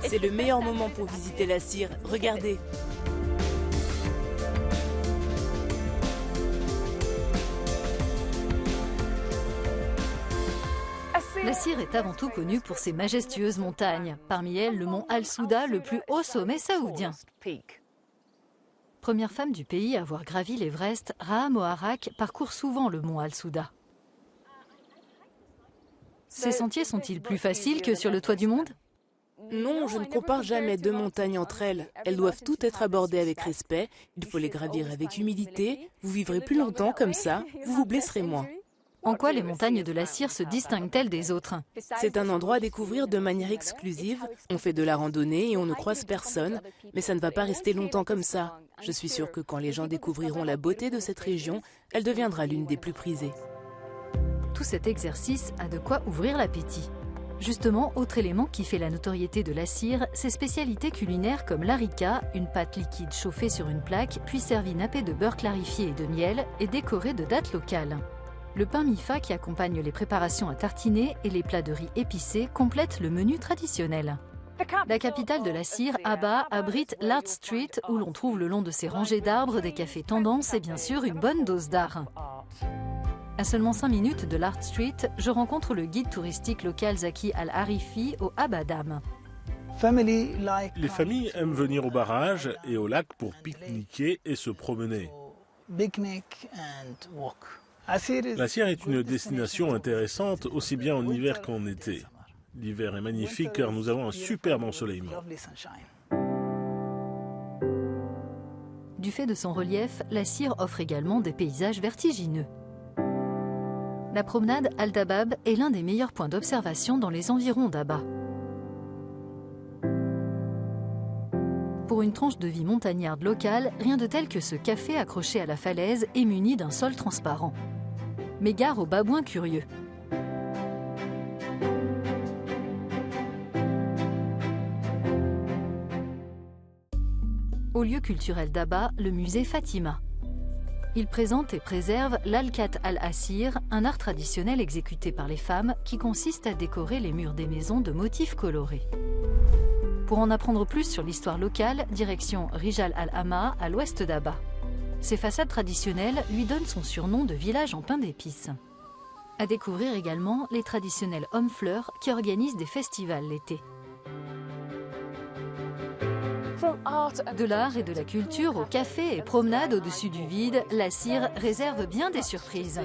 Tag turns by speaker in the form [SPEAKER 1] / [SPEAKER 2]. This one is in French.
[SPEAKER 1] C'est le meilleur moment pour visiter la Cire. Regardez.
[SPEAKER 2] La Cire est avant tout connue pour ses majestueuses montagnes. Parmi elles, le mont Al-Souda, le plus haut sommet saoudien. Première femme du pays à avoir gravi l'Everest, Raha Moharrak parcourt souvent le mont Al-Souda. Ces sentiers sont-ils plus faciles que sur le toit du monde?
[SPEAKER 1] Non, je ne compare jamais deux montagnes entre elles. Elles doivent toutes être abordées avec respect. Il faut les gravir avec humilité. Vous vivrez plus longtemps comme ça. Vous vous blesserez moins.
[SPEAKER 2] En quoi les montagnes de la Cire se distinguent-elles des autres?
[SPEAKER 1] C'est un endroit à découvrir de manière exclusive. On fait de la randonnée et on ne croise personne. Mais ça ne va pas rester longtemps comme ça. Je suis sûre que quand les gens découvriront la beauté de cette région, elle deviendra l'une des plus prisées.
[SPEAKER 2] Tout cet exercice a de quoi ouvrir l'appétit. Justement, autre élément qui fait la notoriété de la Cire, ses spécialités culinaires comme l'harika, une pâte liquide chauffée sur une plaque, puis servie nappée de beurre clarifié et de miel, et décorée de dattes locales. Le pain mifa qui accompagne les préparations à tartiner et les plats de riz épicés complètent le menu traditionnel. La capitale de la Cire, Aba, abrite l'Art Street où l'on trouve le long de ses rangées d'arbres des cafés tendances et bien sûr une bonne dose d'art. À seulement 5 minutes de l'Art Street, je rencontre le guide touristique local Zaki Al-Harifi au Aba Dam.
[SPEAKER 3] Les familles aiment venir au barrage et au lac pour pique-niquer et se promener. La Cire est une destination intéressante aussi bien en hiver qu'en été. L'hiver est magnifique car nous avons un superbe ensoleillement.
[SPEAKER 2] Du fait de son relief, la Cire offre également des paysages vertigineux. La promenade Al-Dabab est l'un des meilleurs points d'observation dans les environs d'Aba. Pour une tranche de vie montagnarde locale, rien de tel que ce café accroché à la falaise et muni d'un sol transparent. Mais gare aux babouins curieux. Au lieu culturel d'Aba, le musée Fatima. Il présente et préserve l'Al-Khat al-Asir, un art traditionnel exécuté par les femmes qui consiste à décorer les murs des maisons de motifs colorés. Pour en apprendre plus sur l'histoire locale, direction Rijal al-Hama à l'ouest d'Aba. Ses façades traditionnelles lui donnent son surnom de village en pain d'épices. À découvrir également les traditionnels hommes-fleurs qui organisent des festivals l'été. De l'art et de la culture au café et promenade au-dessus du vide, la Cire réserve bien des surprises.